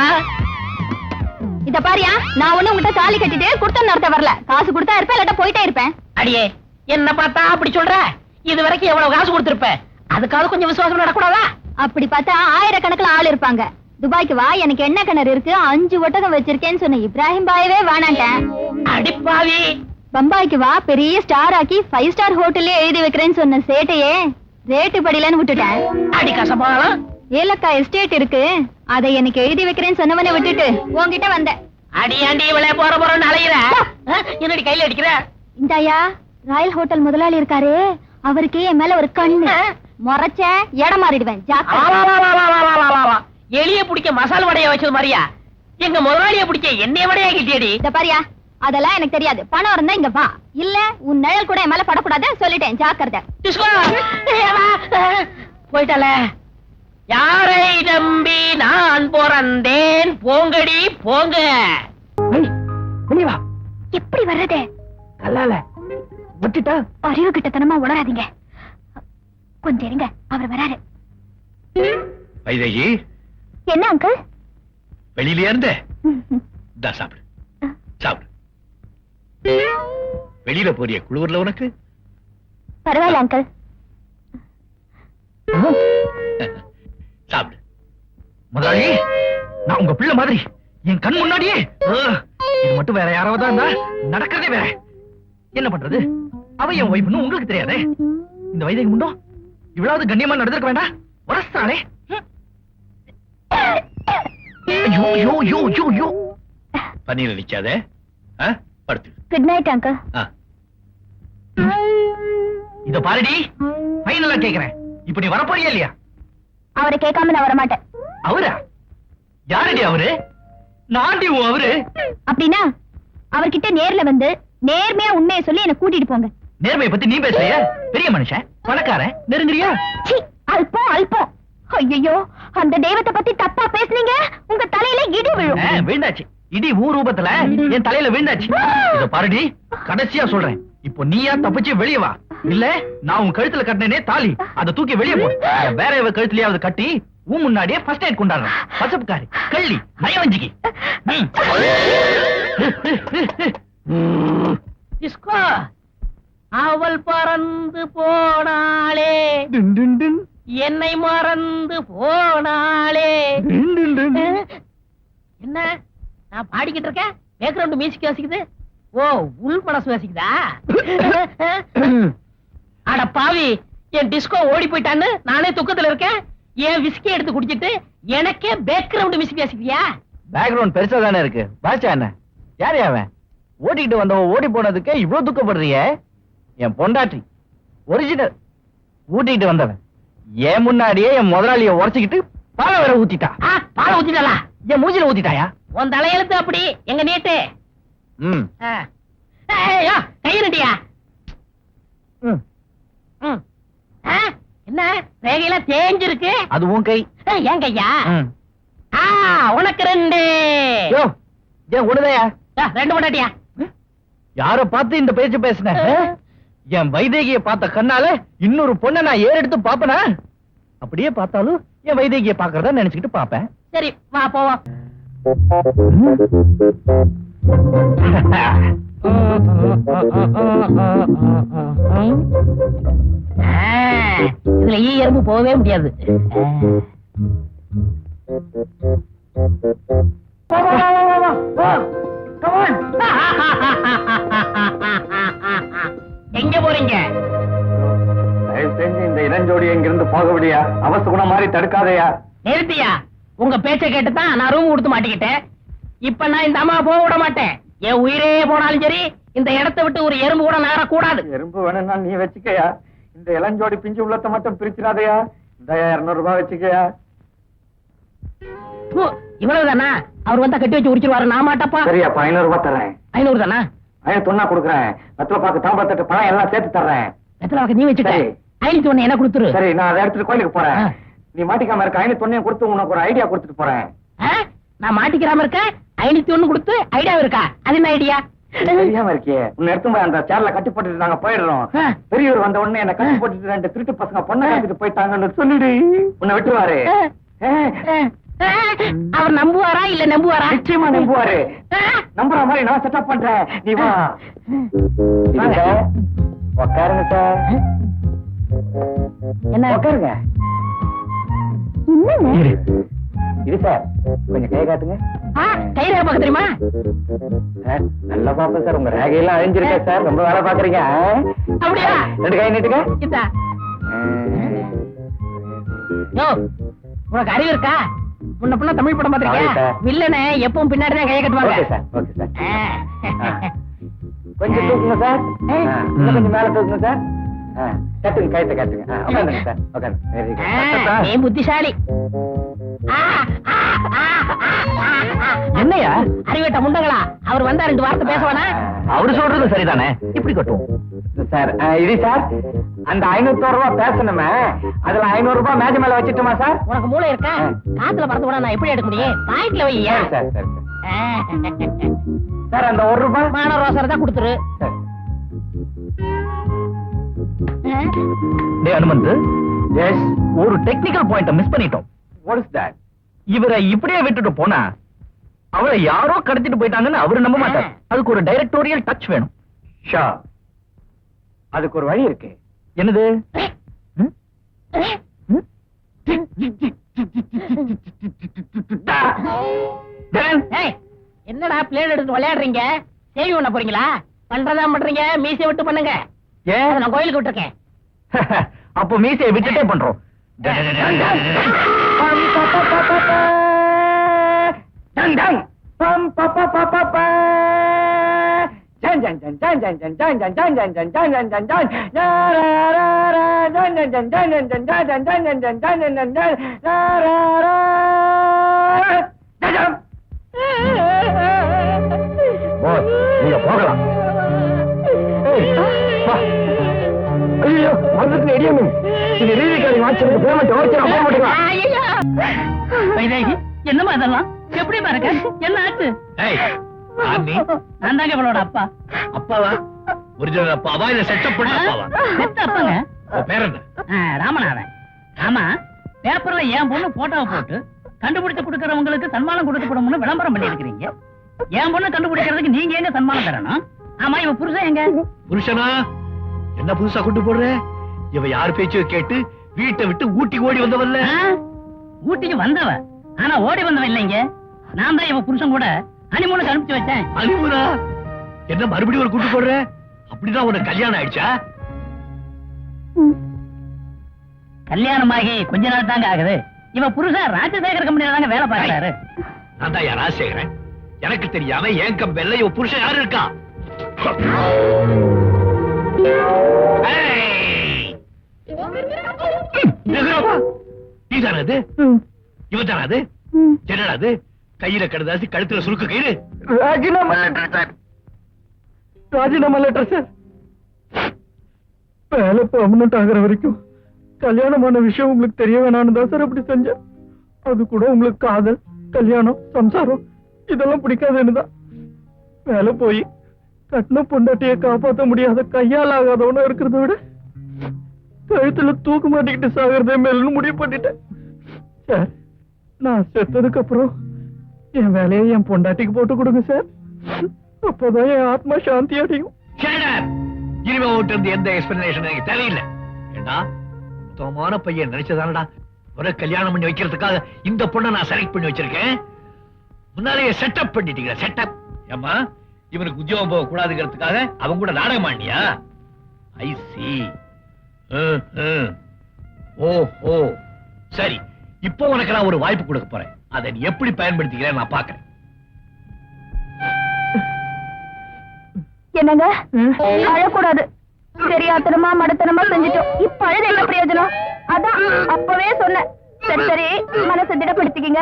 இத பாரியா, நான் ஒண்ணு உங்ககிட்ட தாலி கட்டிட்டு குடுத்தம் நடத்த வரல. காசு கொடுத்தா இருப்பேன், இல்லாட்ட போயிட்டே இருப்பேன். அடியே என்ன பார்த்தா அப்படி சொல்ற? இது வரைக்கும் எவ்வளவு காசு கொடுத்திருப்ப? அதுக்காவது கொஞ்சம் விசுவாசம் நடக்கூடாதா? அப்படி பார்த்தா ஆயிரக்கணக்கில் ஆள் இருப்பாங்க. துபாய்க்கு வா, எனக்கு என்ன கிணறு இருக்கு, 5 ஒட்டகம் வச்சிருக்கேன்னு சொன்ன இப்ராஹிம் பாயவே வேணான்ட்டேன். அடிப்பாவி, பம்பாய்க்கு வா, பெரிய ஸ்டார் ஆக்கி 5 ஸ்டார் ஹோட்டல்லே எழுதி வைக்கிறேன்னு சொன்ன சேட்டையே ரேட்டு படிலன்னு விட்டுட்டேன். அடி கசபாலம். ஏலக்காய் எஸ்டேட் இருக்கு, அதை எனக்கு எழுதி வைக்கிறேன்னு சொன்னவனை விட்டுட்டு உன்கிட்ட வந்தேன். அடியாண்டி விளைய போறோம்னு அலையிற என்னடி கையில அடிக்கிற? இந்தாயா ராயல் ஹோட்டல் முதலாளி இருக்காரு, அவருக்கு என் மேல ஒரு கண்ணு. முறைச்ச இடம் மாறிடுவேன். எலிய பிடிக்க மசால் வடைய வச்சது மாதிரியா எங்க முதலாளிய பிடிக்க எண்ணெய் வடையா கிட்டியடி? இந்த பாரியா, அதெல்லாம் எனக்கு தெரியாது. பணம் இருந்தா இங்க வா, இல்ல உன் நிழல் கூட என் மேல படக்கூடாது சொல்லிட்டேன். ஜாக்கிரதை. போயிட்டால. யாரை நம்பி நான் பிறந்தேன், போங்கடி போங்க. எப்படி வர்றது? கல்லால விட்டுட்டா அறிவு கிட்டத்தனமா உணராதீங்க. கொஞ்சம் இருங்க, அவர் வராரு. வைதேகி, என்ன அங்கிள்? வெளியில இருந்த சாப்பிடு சாப்பிடு. வெளியில போறிய குளிர்ல உனக்கு? பரவாயில்ல அங்கிள். சாப்பிடு. முதலாளி, நான் உங்க பிள்ளை மாதிரி என் கண் முன்னாடியே. இது மட்டும் வேற யாராவது இருந்தா நடக்கிறதே வேற. என்ன பண்றது? அவ என் ஒய்ஃப்னு உங்களுக்கு தெரியாதே. இந்த வைதேகி முண்டோம் இவ்வளவு கண்ணியமா நடந்திருக்க வேண்டாம். வரஸ்தானே. ஐயோ யோ யோ யோ யோ. பன்னீர் அடிக்காத. படுத்து. Good night uncle. இத பாருடி, ஃபைனலா கேக்குறேன். இப்ப நீ வரப்போறியா இல்லையா? அவரை கேட்காம நான் வரமாட்டேன். அவரா? யாருடி அவரு? நான்டி அவரு. அப்படின்னா அவர்கிட்ட நேர்ல வந்து நேர்மையா உண்மையை சொல்லி என்ன கூட்டிட்டு போங்க. நேர்மையை பத்தி நீ பேசுறியா? பெரிய மனுஷன், பணக்காரன், நெருங்குறியா? சீ, அல்பம் அல்பம். ஐயோ, அந்த தெய்வத்தை பத்தி தப்பா பேசுனீங்க, உங்க தலையில இடி விழும். வீழ்ந்தாச்சு. இடி ஊர் ரூபத்துல என் தலையில வீழ்ந்தாச்சு. இத பாருடி, கடைசியா சொல்றேன். இப்போ நீயா தப்பிச்சு வெளியே வா, இல்ல நான் உன் கழுத்துல கட்டினே தாலி அதை தூக்கி வெளியே போ. வேற கழுத்துலயாவது கட்டி உன் முன்னாடியே ஃபர்ஸ்ட் எய்ட் கொண்டாடுறேன். பசப்புக்காரி, கள்ளி, நயவஞ்சிக்கு. டிஸ்கோ, அவள் பறந்து போனாளே, என்னை மறந்து போனாளே. என்ன நான் பாடிக்கிட்டு இருக்கேன், பேக்ரவுண்ட் மியூசிக் வாசிக்குது. ஓ, உள் மனசு வாசிக்குதா? அட பாவி, என் டிஸ்கோ ஓடி போயிட்டான்னு நானே துக்கத்துல இருக்கேன். என் விஸ்கி எடுத்து குடிச்சிட்டு எனக்கே பேக்ரவுண்ட் மியூசிக் வாசிக்கிறியா? பேக்ரவுண்ட் பெருசா தானே இருக்கு, பாச்சா என்ன? யாரு அவன்? ஓட்டிட்டு வந்தவன் ஓடி போனதுக்கு இவ்வளவு துக்கப்படுறிய? என் பொண்டாட்டி ஒரிஜினல். ஊட்டிட்டு வந்தவன் என் முன்னாடியே என் முதலாளிய உரைச்சுக்கிட்டு பாலை வேற ஊத்திட்டா. பாலை ஊத்திட்டாளா? என் மூஞ்சில ஊத்திட்டாயா? உன் தலையெழுத்து அப்படி, எங்க நீட்டு. கையடியா? என்ன ரேகையெல்லாம் தேஞ்சிருக்கு? அது உன் கை. ஏன் கையா? உனக்கு ரெண்டு. உடதையா? ரெண்டு பொண்டாட்டியா? யார பார்த்து இந்த பேச்சு பேசுன? என் வைதேகிய பார்த்த கண்ணால இன்னொரு பொண்ணை நான் ஏறெடுத்து பாப்பனா? அப்படியே பார்த்தாலும் என் வைதேகிய பாக்குறதா நினைச்சுக்கிட்டு பாப்பேன். சரி வா போவோம். இதுல ஈ எறும்பு போகவே முடியாது. எங்க போறீங்க? செஞ்சு இந்த இளஞ்சோடி எங்கிருந்து போக விடியா? அவசகுணம் மாதிரி தடுக்காதையா? நிறுத்தியா? உங்க பேச்ச கேட்டுதான் நான் ரூம் கொடுத்து மாட்டிக்கிட்டேன். இப்ப நான் இந்த அம்மா போக விட மாட்டேன். என் உயிரே போனாலும் சரி, இந்த இடத்தை விட்டு ஒரு எறும்பு கூட நகரக்கூடாது. எறும்பு வேணும்னா நீ வச்சுக்கயா, இந்த இளஞ்சோடி பிஞ்சு உள்ளத்தை மட்டும் பிரிச்சிடாதையா. இந்த 200 ரூபாய் வச்சுக்கயா. இவ்வளவுதானா? அவர் வந்தா கட்டி வச்சு உரிச்சிருவாரு. நான் மாட்டப்பா. சரியா, 500 ரூபாய் தரேன். 500 தானா? 501 கொடுக்குறேன். வெத்தலை பாக்கு, தாம்பத்தட்டு, பணம் எல்லாம் சேர்த்து தர்றேன். வெத்தலை பாக்கு நீ வச்சுக்க. 501 என்ன கொடுத்துரு. சரி, நான் அதை எடுத்துட்டு கோயிலுக்கு போறேன். நீ மாட்டிக்காம இருக்க. 501 கொடுத்து உனக்கு ஒரு ஐடியா கொடுத்துட்டு போறேன். நான் மாட்டிக்கிறாம இருக்க. 501 கொடுத்து ஐடியா இருக்கா? அது என்ன ஐடியா? தெரியாம இருக்கியே. உன்னை எடுத்து போய் அந்த சேர்ல கட்டி போட்டுட்டு நாங்க போயிடுறோம். பெரியவர் வந்த உடனே என்ன கட்டி போட்டுட்டு 2 திருட்டு பசங்க பொண்ணை கட்டிட்டு போயிட்டாங்கன்னு சொல்லிடு. உன்னை விட்டுருவாரு. அவர் நம்புவாரா இல்ல நம்புவாரா? நிச்சயமா நம்புவாரு. நம்புற மாதிரி நான் செட்டப் பண்றேன். நீ வா. உட்காருங்க சார். என்ன உட்காருங்க. என்னங்க? இது சார், கொஞ்சம் கை காட்டுங்க. கை ரேகை பார்க்க தெரியுமா? நல்லா பாப்பேன் சார். உங்க ரேகையெல்லாம் அழிஞ்சிருக்கா சார்? ரொம்ப வேலை பாக்குறீங்க. அப்படியா? 2 கை நீட்டுங்க. யோ, உனக்கு அறிவு இருக்கா? முன்ன பின்ன தமிழ் படம் Okay, பாத்திருக்கேன் sir. வில்லனை எப்பவும் பின்னாடி தான் கையை கட்டுவாங்க ஓகே சார் ஓகே சார் ஆ. கொஞ்சம் தூக்குங்க சார் இன்னும் கொஞ்சம் மேல தூக்குங்க சார் கட்டுங்க கயத்தை கட்டுங்க உட்காந்துங்க சார் உட்காந்து வெரி ஆ, நீ புத்திசாலி ஆ, ஆ, ஆ, ஆ, ஆ, ஆ. என்னையா அறிவேட்ட முண்டங்களா அவர் வந்தா 2 வார்த்தை பேசவானா அவரு சொல்றது சரிதானே இப்படி கட்டும் சார் இது சார் அந்த 500 ரூபாய் பேசணுமே அதுல 500 ரூபாய் மேஜ மேல வச்சுட்டுமா சார் உனக்கு மூளை இருக்கா காத்துல பறந்து கூட நான் எப்படி எடுக்க முடியும் பாக்கெட்ல வையா சார் சார் சார் அந்த 1 ரூபாய் மான ரோசரை தான் கொடுத்துரு சார் டேய் அனுமந்த் எஸ் ஒரு டெக்னிக்கல் பாயிண்ட மிஸ் பண்ணிட்டோம் வாட் இஸ் தட் இவரை இப்படியே விட்டுட்டு போனா அவரை யாரோ கடத்திட்டு போயிட்டாங்கன்னு அவரு நம்ப மாட்டார் அதுக்கு ஒரு டைரக்டோரியல் டச் வேணும் ஷா அதுக்கு ஒரு வழி இருக்கு என்னது ம்? ம்? Dan, ஏய், என்னடா பிளேட் எடுத்து விளையாடுறீங்க சேவி பண்ண போறீங்களா பண்றதா பண்றீங்க மீசை விட்டு பண்ணுங்க ஏன் அதை நான் கோயிலுக்கு விட்டுருக்கேன் அப்போ மீசையை விட்டுட்டே பண்றோம் டங் டங் பம் ப ப ப ப ப ஜன் ஜன் ஜன் ஜன் ஜன் ஜன் ஜன் ஜன் ஜன் ஜன் ஜன் ஜன் ஜன் ஜன் ஜன் ரா ரா ரா ரா ஜன் ஜன் ஜன் ஜன் ஜன் ஜன் ஜன் ஜன் ஜன் ஜன் ஜன் ஜன் ஜன் ஜன் ரா ரா ரா ஜம் போஸ் நீங்க போகலாம் ஏய், வா. ஐயோ வந்துட்டு எடியமே இது ரீதிக்காரி வாட்சிக்கு பேமெண்ட் ஓகே போக மாட்டீங்களா வைதேகி என்னமா இதெல்லாம் எப்படி பாருங்க என்ன ஆச்சு ஏய், யார் நீ? நான் தாங்க இவளோட அப்பா அப்பாவா ஒரிஜினல் அப்பாவா இல்ல செட்டப் பண்ண அப்பாவா பெத்த அப்பாங்க உன் பேர் என்ன? ராமநாதன் ஆமா பேப்பர்ல என் பொண்ணு போட்டோவை போட்டு கண்டுபிடிச்சு கொடுக்கறவங்களுக்கு சன்மானம் கொடுக்கப்படும்னு விளம்பரம் பண்ணி இருக்கிறீங்க என் பொண்ணு கண்டுபிடிக்கிறதுக்கு நீங்க எங்க சன்மானம் தரணும் ஆமா இவ புருஷன் எங்க புருஷனா என்ன புதுசா கொண்டு போடுற இவ யார் பேச்சையும் கேட்டு வீட்டை விட்டு ஊட்டிக்கு ஓடி வந்தவல்ல ஆ? ஊட்டிக்கு வந்தவ ஆனா ஓடி வந்தவ இல்லைங்க நான் தான் இவ புருஷன் கூட ஹனிமூனுக்கு அனுப்பிச்சு வச்சேன் அலிமுரா என்ன மறுபடியும் ஒரு கூட்டு போடுற அப்படிதான் உனக்கு கல்யாணம் ஆயிடுச்சா கல்யாணமாகி கொஞ்ச நாள் தாங்க ஆகுது இவ புருஷன் ராஜசேகர் கம்பெனில தாங்க வேலை பார்க்கறாரு நான் தான் யாரா செய்கிறேன் எனக்கு தெரியாம என் கம்பெனில இவ புருஷன் யாரு இருக்கா நீதானே அது இவன் தானே அது என்னடா அது கையில கடுதாசி கழுத்துல சுருக்க கயிறு ராஜினாமா லெட்டர் சார் ராஜினாமா லெட்டர் சார் வேலை பெர்மனன்ட் ஆகிற வரைக்கும் கல்யாணமான விஷயம் உங்களுக்கு தெரிய வேணான்னு தான் சார் அப்படி செஞ்சேன் அது கூட உங்களுக்கு காதல் கல்யாணம் சம்சாரம் இதெல்லாம் பிடிக்காதுன்னு தான் வேலை போய் கட்டின பொண்டாட்டியை காப்பாற்ற முடியாத கையால் ஆகாதவனா இருக்கிறத விட கழுத்துல தூக்கு மாட்டிக்கிட்டு சாகிறதே மேலும் முடிவு பண்ணிட்டேன் சார் நான் செத்ததுக்கு அப்புறம் என் வேலையை என் பொண்டாட்டிக்கு போட்டு கொடுங்க சார் அப்பதான் என் ஆத்மா சாந்தி அடையும் Shut up! இனிமே உன்கிட்ட இருந்து எந்த எக்ஸ்பிளனேஷன் எனக்கு தேவையில்லை ஏண்டா சுத்தமான பையன் நினைச்சதானடா ஒரு கல்யாணம் பண்ணி வைக்கிறதுக்காக இந்த பொண்ணை நான் செலக்ட் பண்ணி வச்சிருக்கேன் முன்னாலேயே செட்டப் பண்ணிட்டீங்க செட்டப் ஏமா இவனுக்கு உத்தியோகம் போக கூடாதுங்கிறதுக்காக அவங்க கூட நாடகம் ஆண்டியா ஐ சி ஓ சரி இப்போ உனக்கு நான் ஒரு வாய்ப்பு கொடுக்க போறேன் அதை நீ எப்படி பயன்படுத்திக்கிறேன் நான் பாக்குறேன் என்னங்க அழக்கூடாது தெரியாத்தனமா மடத்தனமா செஞ்சுட்டோம் இப்ப அழுது என்ன பிரயோஜனம் அதான் அப்பவே சொன்னேன் சரி சரி மனசை திடப்படுத்திக்கங்க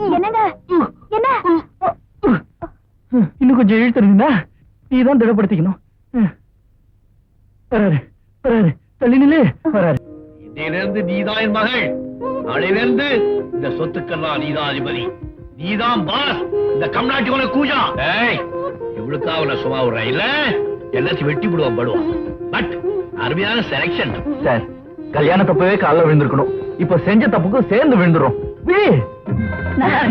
என்னங்க என்ன இன்னும் கொஞ்சம் இழுத்துருந்தா நீதான் திடப்படுத்திக்கணும் வராரு வராரு தள்ளி நில்லு வராரு இன்னையிலிருந்து நீதான் என் மகள் நாளையிலிருந்து இந்த சொத்துக்கெல்லாம் நீதான் அதிபதி நீதான் பாஸ் இந்த கம்நாட்டி உனக்கு கூஜா ஏய் இவளுக்கா அவனை சும்மா விடுற இல்ல எல்லாத்தையும் வெட்டி விடுவான் படுவான் பட் அருமையான செலக்ஷன் சார் கல்யாண தப்பவே காலைல விழுந்திருக்கணும் இப்ப செஞ்ச தப்புக்கு சேர்ந்து விழுந்துரும் நல்லா இருக்க